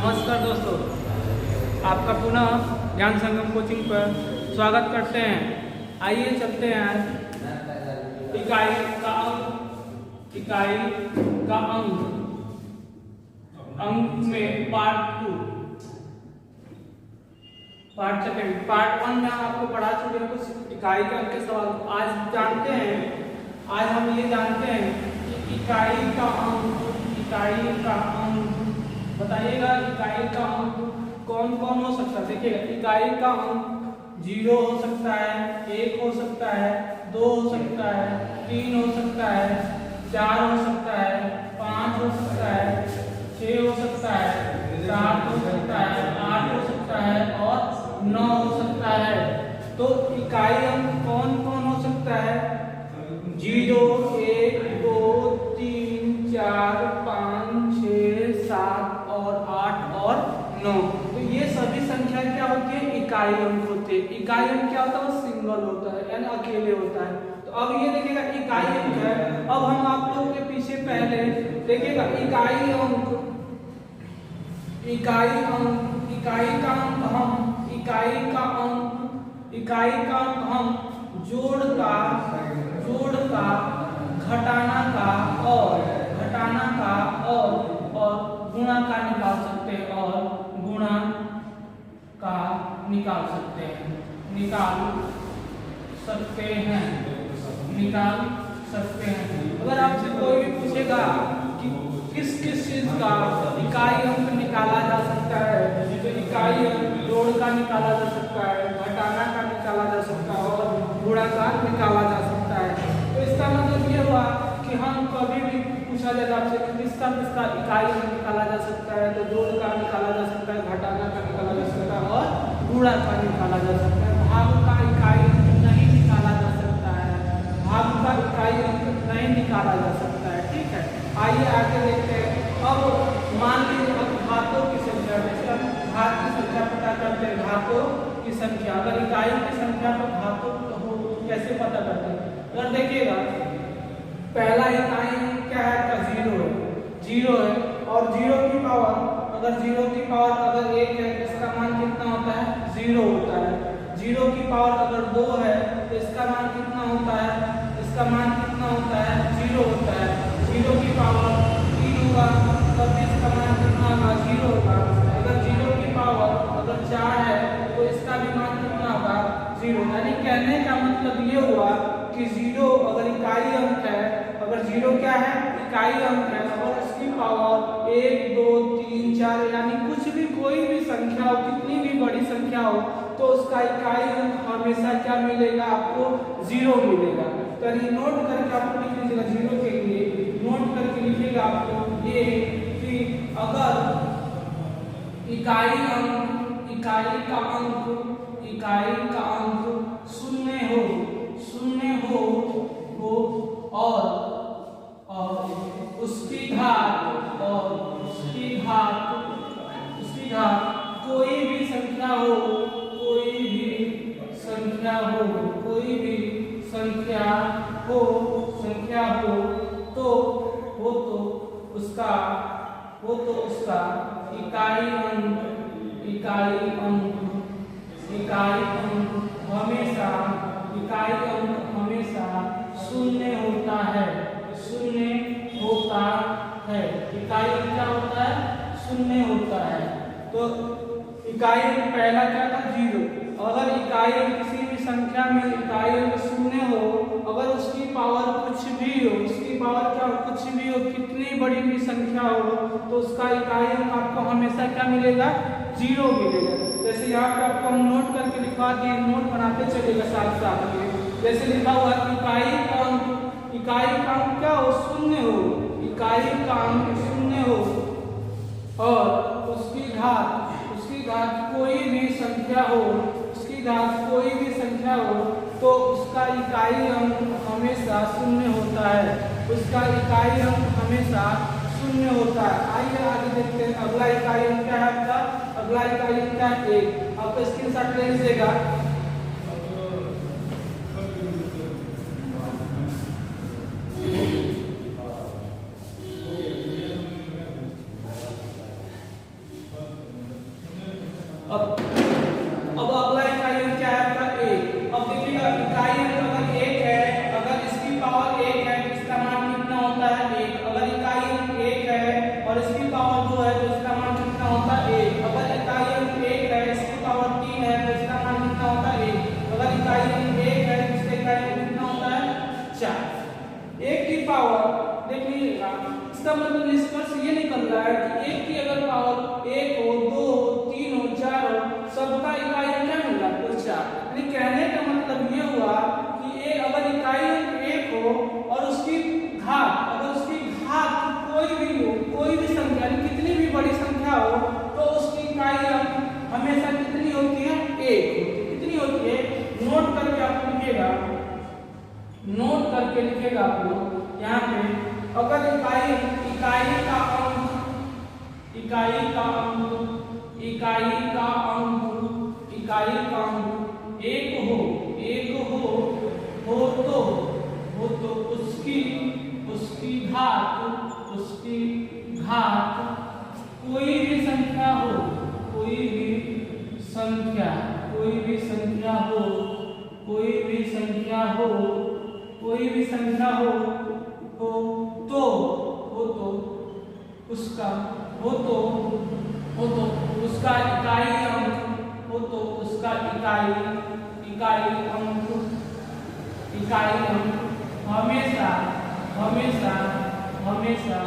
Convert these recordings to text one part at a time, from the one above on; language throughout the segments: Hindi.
नमस्कार दोस्तों, आपका पुनः ज्ञान संगम कोचिंग पर स्वागत करते हैं। आइए चलते हैं इकाई का अंक में पार्ट सेकंड पार्ट 1 में आपको पढ़ा चुके हैं कुछ इकाई के अंक के सवाल। आज हम ये जानते हैं कि इकाई का अंक बताइएगा। इकाई का अंक कौन कौन हो सकता है? देखिएगा, इकाई का अंक 0 हो सकता है, 1 हो सकता है, 2 हो सकता है, 3 हो सकता है, 4 हो सकता है, 5 हो सकता है, 6 हो सकता है, 7 हो सकता है, 8 हो सकता है और 9 हो सकता है। तो इकाई अंक कौन कौन हो सकता है? 0, 1, 2, 3, 4, 5, 6, 7 और 8 और 9। तो ये सभी संख्या क्या होती है? इकाई अंक होते हैं। इकाई अंक क्या होता है? वो सिंगल होता है, यानी अकेले होता है। तो अब ये देखिएगा, इकाई अंक है। अब हम आप लोग के पीछे पहले देखिएगा, इकाई का अंक हम जोड़ का घटाना का और गुणा का निकाल सकते हैं निकाल सकते हैं। अगर आपसे कोई भी पूछेगा कि किस चीज का इकाई अंक निकाला जा सकता है, तो इकाई अंक जोड़ का निकाला जा सकता है, घटाना का निकाला जा सकता है और गुणा का निकाला जा सकता है। तो इसका मतलब ये हुआ कि हम कभी भी पूछा जाएगा आपसे किसका इकाई अंक निकाला जा सकता है, तो जोड़ का निकाला जा सकता है, घटाना का निकाला जा सकता है और गुणा का निकाला जा सकता है। भाग का इकाई अंक नहीं निकाला जा सकता है, भाग का इकाई अंक नहीं निकाला जा सकता है। ठीक है, आइए आगे देखते हैं। अब मान लीजिए घातों की संख्या, घात की संख्या पता करते हैं। घातों की संख्या, अगर इकाई की संख्या पर घातों हो कैसे पता करते हैं? अगर देखिएगा, पहला इकाई क्या है? 0 है और 0 की पावर अगर 1 है तो इसका मान कितना होता है? 0 होता है। 0 की पावर अगर 2 है तो इसका मान कितना होता है? इसका मान कितना होता है? 0 होता है। 0 की पावर 3 होगा तब इसका मान कितना होगा? 0 होगा। अगर 0 की पावर अगर 4 है तो इसका भी मान कितना होगा? 0। यानी कहने का मतलब ये हुआ कि 0 अगर इकाई अंक है, अगर 0 क्या है? इकाई अंक है, और उसकी पावर 1, 2, 3, 4 यानी कुछ भी कोई भी संख्या हो, कितनी भी बड़ी संख्या हो, तो उसका इकाई अंक हमेशा क्या मिलेगा? आपको 0 मिलेगा। तो ये नोट करके आपको लिख लीजिएगा। 0 के लिए नोट करके लिखिएगा आपको ये कि अगर इकाई का अंक 0 हो और उसकी घात कोई भी संख्या हो, तो उसका इकाई अंक हमेशा 0 होता है। इकाई अंक क्या होता है? 0 होता है। तो इकाई अंक पहला क्या था? 0। अगर इकाई अंक किसी भी संख्या में इकाई अंक 0 हो, अगर उसकी पावर कुछ भी हो, कितनी बड़ी भी संख्या हो, तो उसका इकाई अंक आपको हमेशा क्या मिलेगा? 0 मिलेगा। जैसे यहाँ पे आपको हम नोट करके लिखवा दिए, नोट बनाते चलेगा साथ में। जैसे लिखा हुआ इकाई का अंक क्या हो? 0 हो। इकाई का अंक 0 हो और उसकी घात कोई भी संख्या हो, तो उसका इकाई अंक हमेशा 0 होता है। आइए आगे देखते हैं। अगला इकाई अंक क्या है आपका? अगला इकाई अंक क्या है? 1। आपको स्क्रीनशॉट ले लीजिएगा। अब अगला इकाई अंक क्या है आपका 1। अब देखिएगा इकाई अंक अगर 1 है, अगर इसकी पावर 1 है तो इसका मान कितना होता है 1। अगर इकाई अंक 1 है और इसकी पावर 2 है तो इसका मान कितना होता है 1। अगर इकाई अंक 1 है, इसकी पावर 3 है तो इसका मान कितना होता है 1। अगर इकाई अंक 1 है तो इसका इकाई अंक कितना होता है 4। 1 की पावर देख लीजिएगा, इसका मतलब निष्कर्ष ये निकल रहा है कि 1 की अगर पावर 1 हो, 2 हो, 3 हो, 4 हो, सबका इकाई अंक क्या मिल रहा है कुल 4। यानी कहने का मतलब ये हुआ कि अगर इकाई अंक 1 हो और उसकी घात, अगर उसकी घात कोई भी हो, कोई भी संख्या कितनी भी बड़ी संख्या हो, तो उसकी इकाई अंक हमेशा कितनी होती है 1 होती है। कितनी होती है नोट करके आप लिखिएगा, नोट करके लिखिएगा आप लोग यहाँ पे। अगर इकाई का अंक 1 हो तो उसकी घात कोई भी संख्या हो, उसका इकाई अंक हमेशा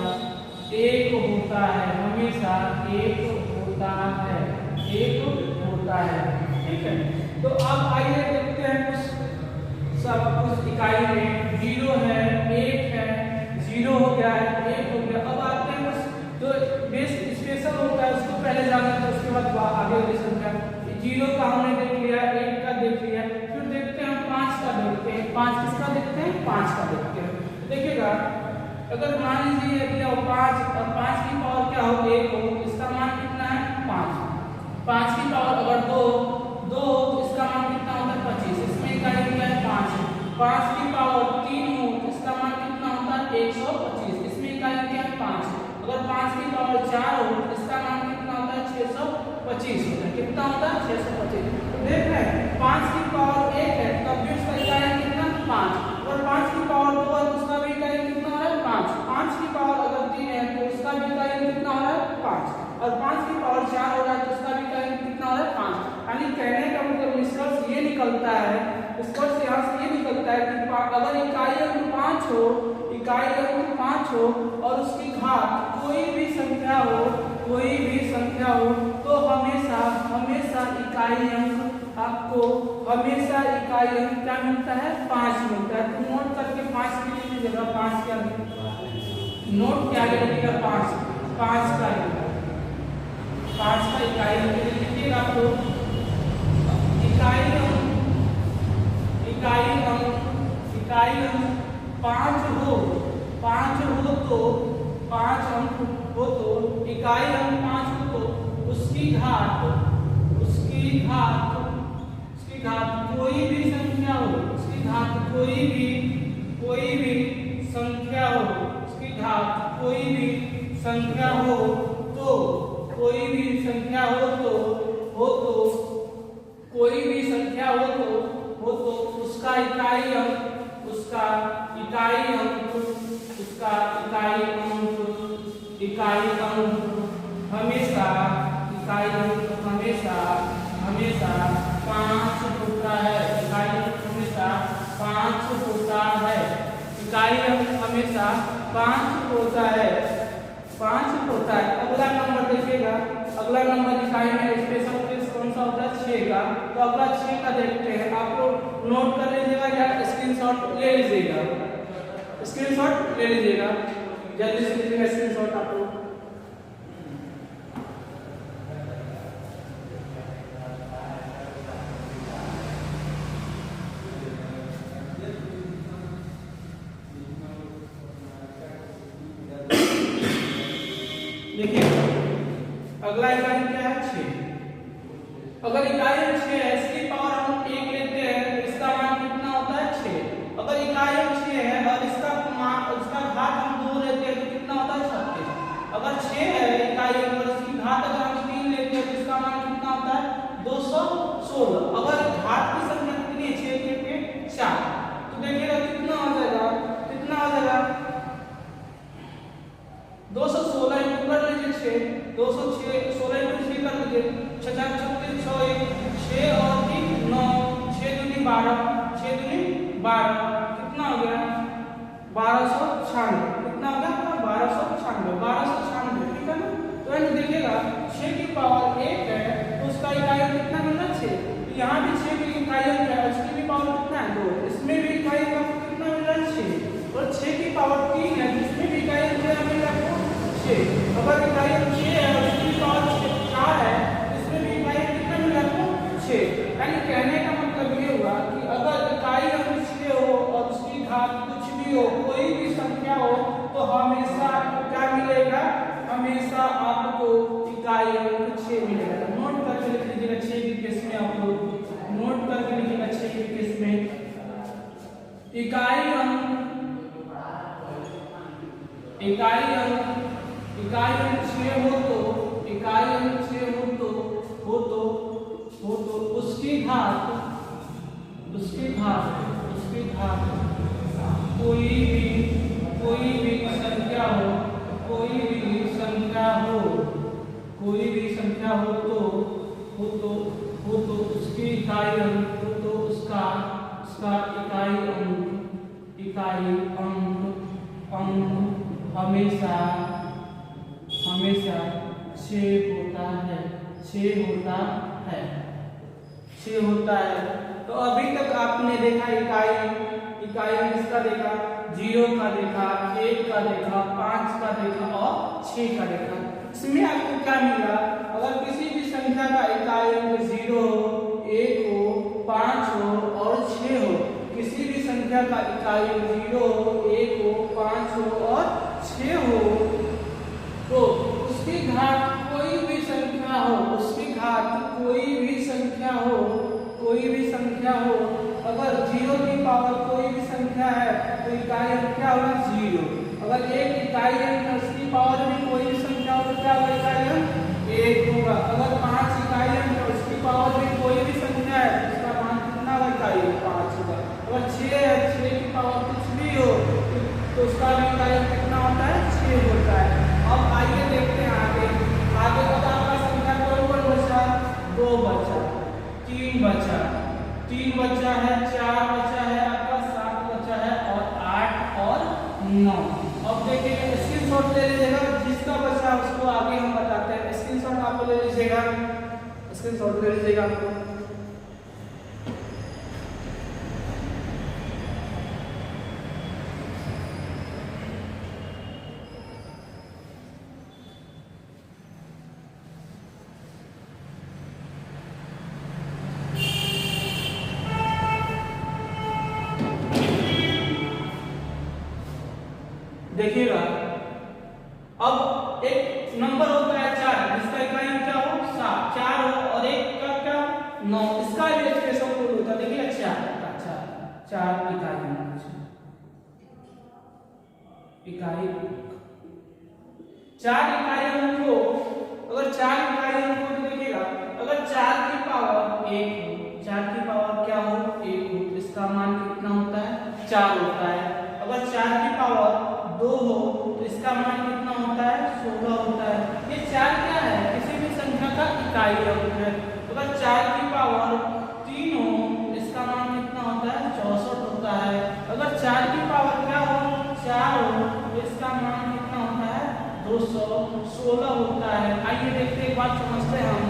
1 होता है, हमेशा 1 होता है। ठीक है, तो अब आइए देखते हैं कुछ इकाई में 0 है, 1 है, 0 हो गया है, 1 हो गया। अब आते हैं कुछ जो बेस स्पेशल होता है उसको पहले जानना है, उसके बाद आगे लेसन का 0 का हमने देख लिया, 1 का देख लिया, फिर देखते हैं 5 का देखते हैं। 5 किसका देखते हैं 5 का देखते हैं। देखिएगा अगर मान लीजिए यदि 5 और 5 की पावर क्या हो 1 हो, इसका मान कितना है 5। 5 की पावर अगर 2 हो तो इसका मान कितना होता है 25। इसमें इकाई क्या है 5। 5 की पावर 3 हो तो इसका मान कितना होता है 125। इसमें इकाई क्या है 5। अगर 5 की पावर 4 हो तो इसका मान कितना होता है 625 होता है। कितना होता है 625। तो देख रहे हैं 5 की पावर 1 है तब भी उसका इकाई कितना 5। और 5 की पावर 2 है तो उसका भी इकाई कितना हो रहा है 5। 5 की पावर अगर 3 है तो उसका भी इकाई कितना हो रहा है 5। और 5 की पावर 4 हो रहा है तो उसका भी इकाई कितना हो रहा है 5। यानी कहने का मतलब निष्कर्ष ये निकलता है, निष्कर्ष यहाँ से ये निकलता है कि अगर इकाई अंक 5 हो और उसकी घात कोई भी संख्या हो तो हमेशा इकाई अंक आपको हमेशा इकाई अंक क्या मिलता है 5 मिलता है। तो नोट करके 5 की लीजिएगा, 5 क्या नोट क्या लिखिएगा 5 का इकाई अंक लिखिएगा। तो इकाई अंक 5 हो तो 5 अंक हो तो इकाई अंक 5 हो तो उसकी घात कोई भी संख्या हो, उसकी घात कोई भी संख्या हो, उसकी घात कोई भी संख्या हो तो कोई भी संख्या हो तो उसका इकाई अंक हमेशा 5 होता है। इकाई अंक हमेशा 5 होता है। इकाई अंक हमेशा 5 होता है। अगला नंबर देखिएगा, अगला नंबर इकाई में स्पेशल केस कौन सा होता है 6 का। तो अगला 6 का देखते हैं। आप लोग नोट कर लीजिएगा या स्क्रीनशॉट ले लीजिएगा, जल्दी से लीजिएगा स्क्रीनशॉट आप लोग। देखिए अगला इकाई क्या है 6। अगर इकाई 6 है, इसकी पावर हम 1 लेते हैं तो इसका मान कितना होता है 6। अगर इकाई 6 है और इसका घात हम 2 लेते हैं तो कितना होता है 36। अगर 6 है इकाई और इसकी घात अगर हम 3 लेते हैं तो इसका मान कितना होता है 216 इंटू कर लीजिए 6, 216 इंटू 6 कर लीजिए, 6 36 6 6 और 3 9, 6 दूनी 12, 6 दूनी 12, कितना हो गया 1296, कितना हो गया 1296, 1296, ठीक है ना। तो यानी देखिएगा 6 की पावर 1 है तो उसका इकाई कितना मिलना 6, यहाँ भी 6 की इकाई है, उसकी भी पावर कितना है 2, इसमें भी इकाई का कितना मिल रहा है 6, और 6 की पावर 3 है जिसमें भी इकाई क्या मिल रहा है 6, अगर इकाई 6 है और उसकी पावर 4 है इसमें भी इकाई कितना मिल रहा है 6, यानी कहने का मतलब ये हुआ कि अगर इकाई अंक 6 हो और उसकी घात कुछ भी हो, कोई भी संख्या हो, तो हमेशा आपको क्या मिलेगा, हमेशा आपको इकाई अंक 6 मिलेगा। नोट करके लिख लीजिएगा 6 की केस में, आप लोग नोट करके लिखिएगा 6 की केस में इकाई अंक 6 हो तो इकाई अंक 6 हो तो उसकी घात कोई भी संख्या हो तो उसकी इकाई अंक तो उसका इकाई अंक हमेशा 6 होता है। तो अभी तक आपने देखा इकाई किसका देखा, 0 का देखा, 1 का देखा, 5 का देखा और 6 का देखा। इसमें आपको क्या मिला, अगर किसी भी संख्या का इकाई अंक 0 हो, 1 हो, 5 हो और 6 हो, किसी भी संख्या का इकाई अंक 0 हो, 1 हो, 5 हो और 6 हो, तो उसकी घात कोई भी संख्या हो, अगर 0 की पावर कोई भी संख्या है तो इकाई अंक क्या होगा 0, अगर 1 इकाई अंक उसकी पावर में कोई भी संख्या हो तो क्या होगा इकाई अंक 1 होगा, अगर 5 इकाई अंक उसकी पावर में कोई भी संख्या है तो उसका मान कितना होगा इकाई अंक 5 होगा, अगर 6 है 6 की पावर कुछ भी हो तो उसका भी इकाई अंक कितना होता है 6 होता है। अब आइए देखते हैं आगे तो आपका संख्या कौन बचा, 2 बचा, 3 बचा, 3 बचा है, 4 बचा है, आपका 7 बचा है और 8 और 9। अब देखिए स्क्रीनशॉट ले लीजिएगा, जिसका बचा उसको आगे हम बताते हैं। स्क्रीनशॉट आप ले लीजिएगा, स्क्रीनशॉट ले लीजिएगा आपको। देखिएगा अब एक नंबर होता है 4 जिसका इकाई अंक क्या हो 7, 4 हो और 1 का क्या 9, इसका भी एक्सप्रेशन रूल होता है। देखिए 4 इकाई अंक 4 इकाई अंक हो, अगर 4 इकाई अंक हो तो देखिएगा अगर 4 की पावर 1 हो, 4 की पावर क्या हो 1 हो, इसका मान कितना होता है 4 होता है। अगर 4 की पावर 2 हो तो इसका मान कितना होता है 16 होता है। ये 4 क्या है, किसी भी संख्या का इकाई अंक है। अगर 4 की पावर 3 हो इसका मान कितना होता है 64 होता है। अगर 4 की पावर क्या हो 4 हो तो इसका मान कितना होता है 216 होता है। आइए देखते हैं, एक बात समझते हैं हम,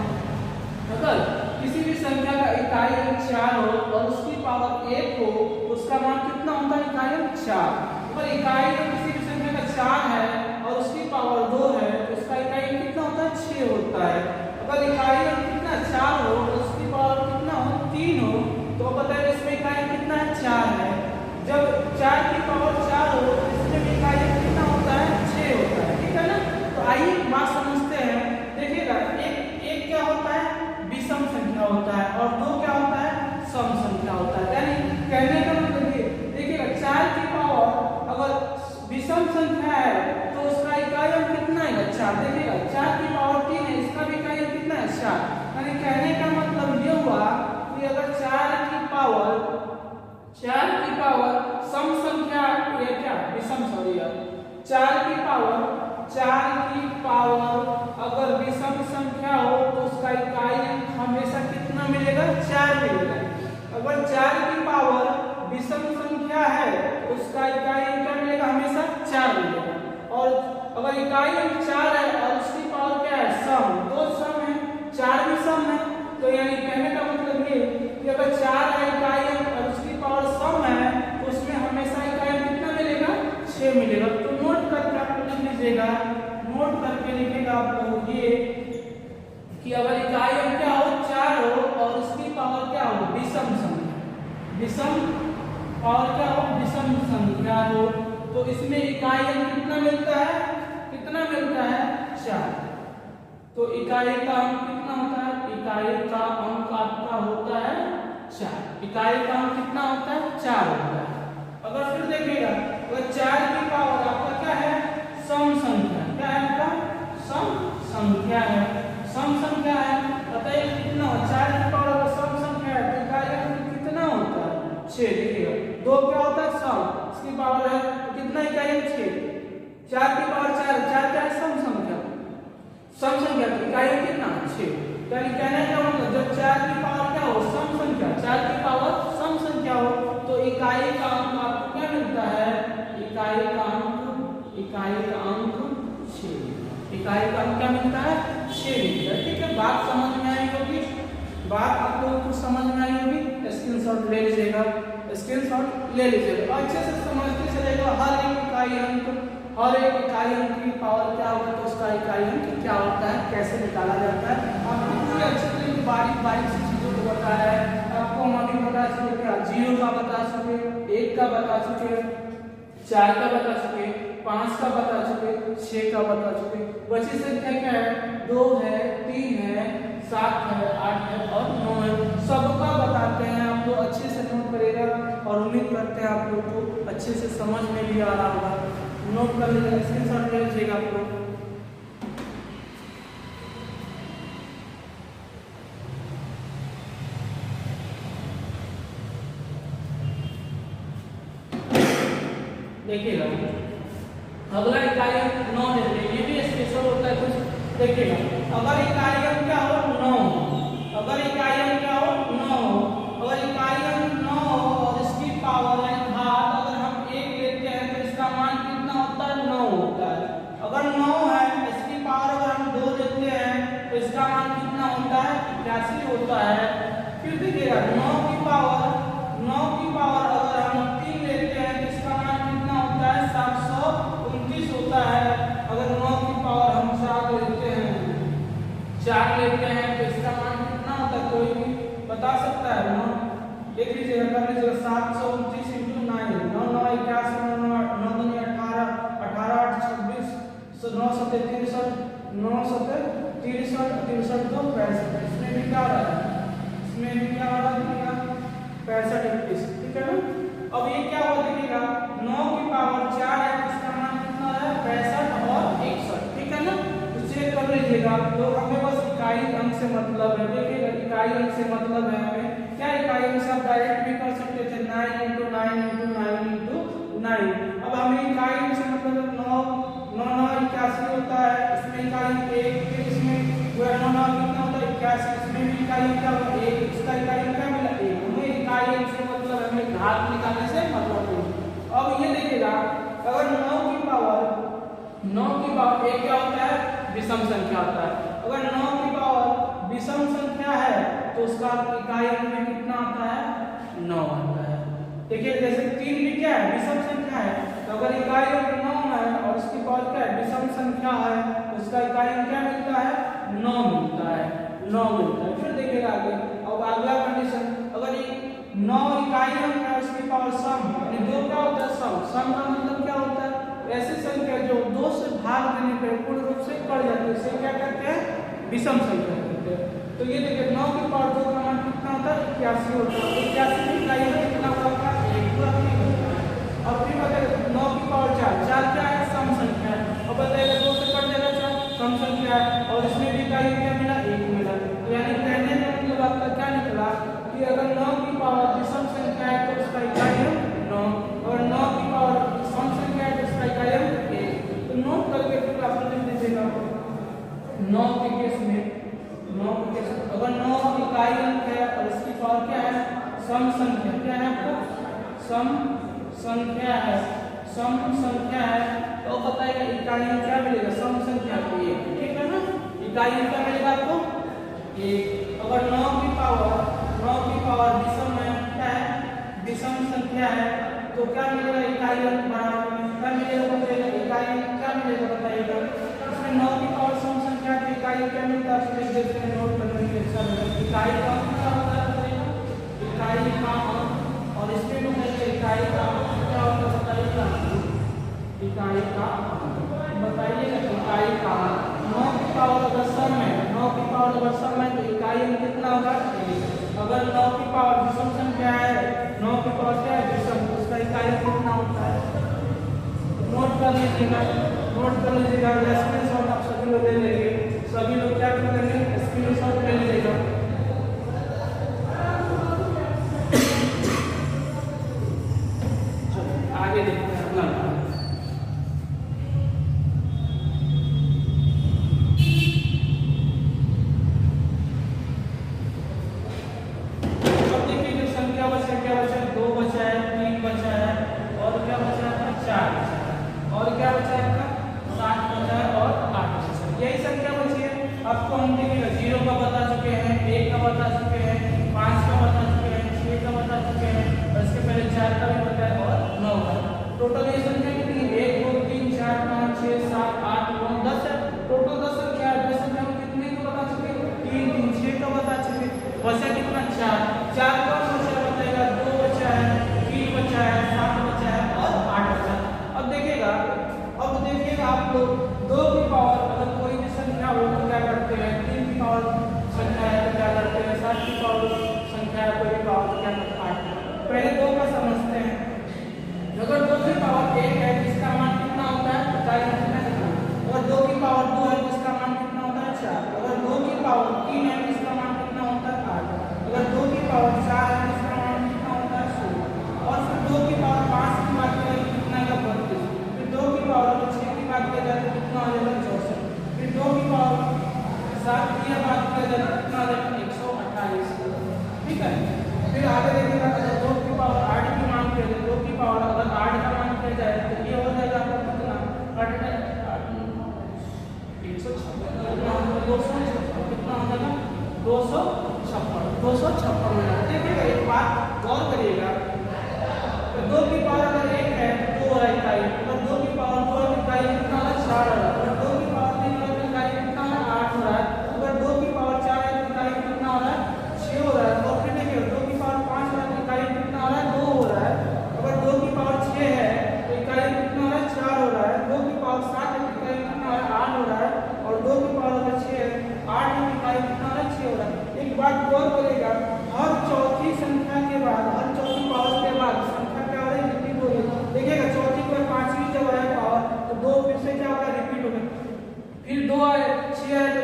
अगर किसी भी संख्या का इकाई अंक 4 हो और उसकी पावर 1 हो तो उसका मान कितना होता है इकाई अंक 4। अगर इकाई अंक किसी भी संख्या का 4 है और उसकी पावर 2 है तो उसका इकाई अंक कितना होता है 6 होता है। अगर इकाई अंक कितना 4 हो और उसकी पावर कितना हो 3 हो तो बताइए इसमें इकाई अंक कितना है 4 है। जब 4 की पावर 4 हो तो इसमें भी इकाई अंक कितना होता है 6 होता है, ठीक है ना। तो आइए बात समझते हैं। देखिएगा एक क्या होता है विषम संख्या होता है और 2 क्या होता है सम संख्या होता है। यानी कहने का मतलब ये देखिएगा 4 की पावर अगर विषम संख्या है तो उसका इकाई अंक कितना है 4। देखिएगा 4 की पावर 3 है, इसका भी इकाई अंक कितना है 4। यानी कहने का मतलब ये हुआ कि अगर 4 की पावर सम संख्या या क्या विषम 4 की पावर 4 की पावर अगर विषम संख्या हो तो उसका इकाई अंक हमेशा कितना मिलेगा? 4 मिलेगा। अगर 4 की पावर विषम संख्या है तो उसका इकाई अंक क्या मिलेगा? हमेशा 4 मिलेगा। और अगर इकाई अंक 4 है और उसकी पावर क्या है? सम, दो सम है, 4 भी सम है, तो यानी कहने का मतलब ये कि अगर 4 है इकाई अंक और उसकी पावर सम है तो उसमें हमेशा इकाई अंक कितना मिलेगा? 6 मिलेगा। तो नोट करके आप लिख लीजिएगा, नोट करके लिखेगा आप लोग ये कि अगर इकाई अंक क्या हो? 4 हो और उसकी पावर क्या हो? विषम संख्या, विषम पावर क्या हो? विषम संख्या हो, तो इसमें इकाई अंक कितना मिलता है? कितना मिलता है? 4। तो इकाई का अंक कितना होता है? इकाई का अंक आपका होता है 4। इकाई का अंक कितना होता है? 4 होता है। अगर फिर देखिएगा अगर 4 की पावर आपका क्या है? सम संख्या, क्या है आपका? सम संख्या है, सम संख्या है। बताइए कितना? 4 की पावर अगर सम संख्या है तो इकाई अंक कितना होता है? 6। देखिएगा 2 क्या होता है? सम, इसकी पावर है तो कितना इकाई अंक? 6। 4 की पावर 4, 4 क्या है? सम संख्या, सम संख्या तो इकाई अंक कितना? 6। यानी कहने का मतलब जब 4 की पावर क्या हो? सम संख्या, 4 की पावर सम संख्या हो तो इकाई का अंक आपको क्या मिलता है? इकाई का अंक, इकाई का अंक 6, इकाई का अंक क्या मिलता है? 6 मिलता है। ठीक है, बात समझ में आई होगी, बात आप लोगों को समझ में आई होगी। स्क्रीनशॉट ले लीजिएगा, स्क्रीनशॉट ले लीजिएगा, अच्छे से समझते चलेगा। हर एक इकाई अंक, हर एक इकाई अंक की पावर क्या होगा तो उसका इकाई अंक क्या होता है, कैसे निकाला जाता है, आपको पूरे अच्छे तरीके बारीक बारीक से चीजों को बताया है। आपको हम अभी बता चुके क्या? 0 का बता चुके, 1 का बता चुके, 4 का बता चुके, 5 का बता चुके, 6 का बता चुके। बची संख्या क्या है? 2 है, 3 है, 7 है, 8 है और 9 है। सबका बताते हैं, आप लोग अच्छे से नोट करेगा और उम्मीद करते हैं आप लोग को अच्छे से समझ में भी आ रहा होगा। नोट कर लीजिएगा, स्क्रीनशॉट ले लीजिएगा आप लोग। देखिएगा अगला इकाई अंक 9 ले लीजिए, ये भी स्पेशल होता है कुछ। देखिएगा अगर इकाई अंक क्या हो? 9, अगर इकाई अंक क्या हो? 9, अगर इकाई अंक 9 और इसकी पावर है घात, अगर हम 1 लेते हैं तो इसका मान कितना होता है? 9 होता है। अगर 9 है इसकी पावर अगर हम 2 लेते हैं तो इसका मान कितना होता है? 81 होता है। फिर देखिएगा 9 की पावर अगर हम 3 लेते हैं तो इसका मान कितना होता है? 729 होता है। अगर 9 की पावर हम 4 लेते हैं तो इसका मान कितना होता है? कोई भी बता सकता है? 9 देख लीजिएगा, कर लीजिएगा। 729 × 9, 9 9 81, 9 9 9 18, 18 8 26, 9 7 63, 9 7 63, 63 2 65। इसमें भी क्या हो रहा है? इसमें भी क्या हो रहा है? 65 21, ठीक है ना। अब ये क्या हुआ? देखिएगा 9 की पावर 4 है, इसका मान कितना है? 65 और 61, ठीक है ना। तो चेक कर लीजिएगा, तो हमें बस इकाई अंक से मतलब है। देखिएगा इकाई अंक से मतलब है हमें क्या? इकाई अंक से आप डायरेक्ट भी कर सकते थे, 9 × 9 × 9 × 9। अब हमें इकाई अंक से मतलब 9 9 9 81 होता है, इसमें इकाई 1, फिर इसमें 9 9 कितना होता है? 81, इसमें भी इकाई क्या होगा? 1, इसका इकाई क्या मिला? 1। हमें इकाई अंक से मतलब हमें घात निकालने से मतलब नहीं। अब ये देखिएगा अगर 9 की पावर 1 क्या होता है? विषम संख्या होता है। अगर 9 की पावर विषम संख्या है तो उसका इकाई अंक में कितना आता है? 9 आता है। देखिए जैसे 3 भी क्या है? विषम संख्या है, तो अगर इकाई अंक 9 है और उसकी पावर क्या है? विषम संख्या है, तो उसका इकाई अंक क्या मिलता है? 9 मिलता है, 9 मिलता है। फिर देखिएगा आगे, अब अगला कंडीशन, अगर 9 इकाई अंक है उसकी पावर सम, यानी 2 क्या होता है? सम। सम का मतलब क्या होता है? ऐसी संख्या जो 2 से भाग देने पर पूर्ण रूप से कट जाती है, इसे क्या कहते हैं? विषम संख्या कहते हैं। तो ये देखिए 9 की पावर 2 का मान कितना होता है? 81 होता है। 81 में इकाई अंक कितना होगा? 1 पूरा होता है। अब फिर बताइए 9 की पावर 4, 4 क्या है? सम संख्या है। अब बताइएगा 2 से कट जाएगा 4, सम संख्या है, और इसमें भी इकाई क्या मिला? 1 मिला। तो यानी कहने का मतलब आपका क्या निकला कि अगर 9 की पावर विषम संख्या है तो उसका इकाई अंक 9, और 9 की पावर सम संख्या है तो उसका इकाई अंक 1। तो नोट करके फिर आप 9 के केस में, 9 के केस में अगर 9 इकाई अंक है और इसकी पावर क्या है, सम संख्या, क्या है आपको, सम संख्या है, सम संख्या है, तो बताएगा इकाई अंक क्या मिलेगा, सम संख्या को 1, ठीक है ना, इकाई अंक क्या मिलेगा आपको 1। अगर 9 की पावर विषम है, क्या है, विषम संख्या है, तो क्या मिलेगा, इकाई अंक बराबर में क्या मिलेगा, बताइएगा इकाई अंक क्या मिलेगा, बताइएगा। इसमें 9 की पावर सम संख्या की इकाई क्या मिलता है, लिख देते हैं नोट करने के लिए। इकाई का अंक क्या होता है, बताइएगा इकाई का अंक, और इसमें बताइए इकाई का अंक क्या होता है, बताइएगा इकाई का अंक, बताइएगा इकाई का 9 की पावर अगर सम है, 9 की पावर अगर सम है तो इकाई अंक कितना होगा, 1। अगर 9 की पावर विषम संख्या है, 9 की पावर क्या है, विषम, उसका इकाई अंक कितना होता है, नोट कर लीजिएगा, नोट कर लीजिएगा, स्क्रीनशॉट आप सभी लोग ले लेंगे, सभी लोग क्या करेंगे, स्क्रीनशॉट ले लीजिएगा। आगे देखते हैं अगला। अब देखिए जो संख्या बचा, क्या बचा, 2 बचा है, 3 बचा है, और क्या बचा है, 4 बचा है, और क्या बचा है, 7 बचा है, और 8 बचा है, यही संख्या बची है। आपको हम देखिएगा 0 का बता चुके हैं, 1 का बता चुके हैं, 5 का बता चुके हैं, 6 का बता चुके हैं, और इसके पहले 4 का भी बताया और 9 का। टोटल ये संख्या कितनी है, 1 2 3 4 5 6 7 8 9 10 है, टोटल 10 संख्या है। 10 संख्या में कितने को बता चुके, 3 3 6 का बता चुके, बचा कितना, 4 4 का बचा बताएगा, 2 बचा है, 3 बचा है, 7 बचा है, और 8 बचा है। अब देखिएगा आप लोग 2 की पावर अगर कोई भी संख्या हो तो क्या करते हैं, 3 की पावर संख्या है तो क्या करते हैं, 7 की पावर संख्या है कोई भी पावर तो क्या करते हैं, 8। पहले 2 का समझते हैं। अगर 2 की पावर 1 है जिसका मान कितना होता है, बताइए कितना कितना। अगर 2 की पावर 2 है जिसका मान कितना होता है, 4। अगर 2 की पावर 3 है जिसका मान कितना होता है, 8। अगर 2 की पावर 4 है जिसका मान कितना होता है, 16। और फिर 2 की पावर 5 की बात करें तो कितना का 32। फिर 2 की पावर 6 की बात किया जाए तो कितना हो जाएगा, 64। फिर 2 की पावर 7 की बात किया जाए तो कितना हो जाएगा, 128। ठीक है, फिर आगे देखिएगा 2 की पावर 8 की मान किया जाए, 2 की पावर अगर 8 का मान किया जाए तो ये हो जाएगा आपका कितना, 156, कितना हो जाएगा, 256 में। देखिएगा एक बात गौर करिएगा, तो 2 की पावर अगर 1 है तो 2 है इकाई, अगर 2 की पावर 2 है इकाई कितना है, 4 है। अगर 2 की पावर 3 है तो इकाई कितना है, 8 हो रहा है। अगर 2 की पावर 4 है तो इकाई कितना हो रहा है, 6 हो रहा है। और फिर देखिए 2 की पावर 5 है तो इकाई कितना हो रहा है, 2 हो रहा है। अगर 2 की पावर 6 है तो इकाई कितना हो रहा है, 4 हो रहा है। 2 की पावर 7 है तो इकाई कितना हो रहा है, 8 हो रहा है। और 2 की पावर अगर 6 है, 8 है तो इकाई कितना हो रहा है, 6 हो रहा है। एक बात गौर करेगा, हर चौथी संख्या के बाद, हर चौथी पावर के बाद संख्या क्या हो रही है, रिपीट हो रही है। देखिएगा चौथी को 5वीं जब है पावर तो 2 फिर से क्या होगा, रिपीट हो गया। फिर 2 है, 6 है तो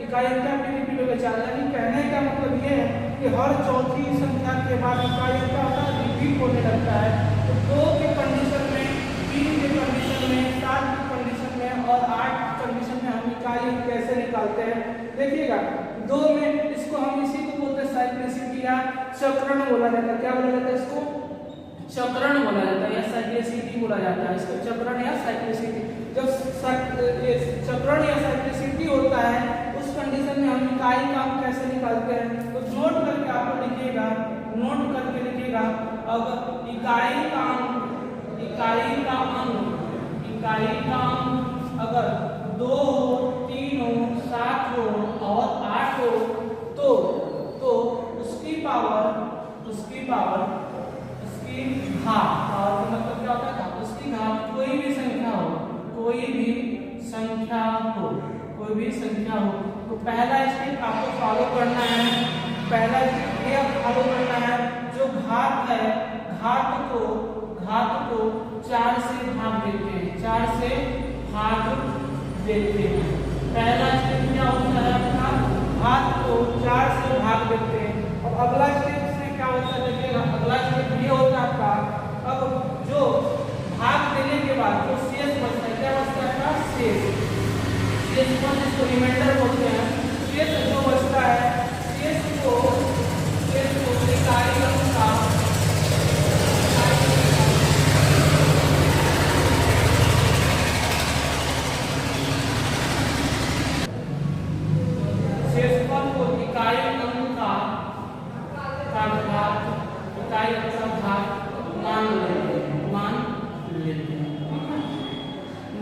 इकाई क्या फिर रिपीट हो गया, 4। यानी कहने का मतलब ये है कि हर चौथी संख्या के बाद इकाई क्या होता है, रिपीट होने लगता है। तो 2 के कंडीशन में, 3 के कंडीशन में, 7 की कंडीशन में और 8 की कंडीशन में हम इकाई कैसे निकालते हैं, देखिएगा 2 में इसको हम इसी को बोलते हैं साइक्लिसिटी या चक्रण बोला जाता है। क्या बोला जाता है, इसको चक्रण बोला जाता है या साइक्लिसिटी बोला जाता है। इसको चक्रण या साइक्लिसिटी, जब चक्रण या साइक्लिसिटी होता है उस कंडीशन में हम इकाई का अंक कैसे निकालते हैं, तो नोट करके आपको लिखिएगा, नोट करके लिखिएगा। अब इकाई का अंक अगर 2 हो, 3 हो, 7 हो और 8 हो तो उसकी घात, और मतलब क्या होता है, उसकी घात कोई भी संख्या हो, कोई भी संख्या हो तो पहला स्टेप आपको फॉलो करना है। पहला स्टेप ये फॉलो करना है, जो घात है घात को 4 से भाग देते हैं, 4 से भाग देते हैं। पहला स्टेप क्या होता है आपका, घात को 4 से भाग देते हैं। अब अगला स्टेप में क्या होता है, देखिएगा अगला स्टेप ये होता है आपका, अब जो भाग देने के बाद जो शेष बचता है, क्या बचता है, शेष शेषफल जिसको रिमाइंडर बोलते हैं, शेष जो बचता है शेष को इकाई अंक का शेषफल को इकाई अंक का घात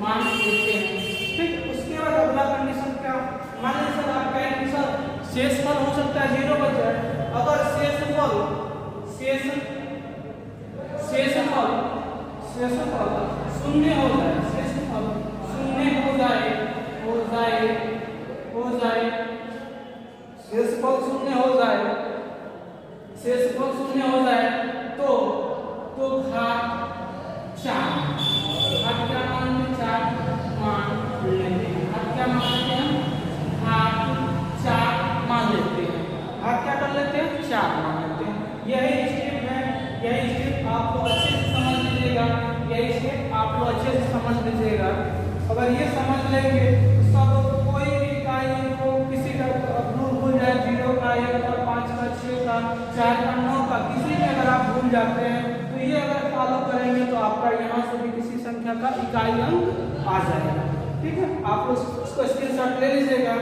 मान लेते हैं। ठीक, उसके बाद अगला कंडीशन क्या, मान लीजिए सर आपका एक सर शेषफल हो सकता है 0 बच जाए। अगर शेषफल शून्य हो जाए, शेषफल शून्य हो जाए, शेषफल शून्य हो जाए तो घात 4 क्या मानते हैं, 4 मान लेते हैं। घात क्या मानते हैं, घात 4 मान लेते हैं। घात क्या कर लेते हैं, 4 मान लेते हैं। यही स्टेप है, यही स्टेप आप लोग अच्छे से समझ लीजिएगा, यही स्टेप आप लोग अच्छे से समझ लीजिएगा। अगर ये समझ लेंगे सब, कोई भी इकाई को किसी का भूल जाए, 0 का, 1 का, 5 का, 6 का, 4 का, 9 का, किसी में अगर आप भूल जाते हैं तो ये अगर फॉलो करेंगे तो आपका यहाँ से भी किसी संख्या का इकाई अंक आ जाएगा। ठीक है, आप लोग इसको स्क्रीनशॉट ले लीजिएगा।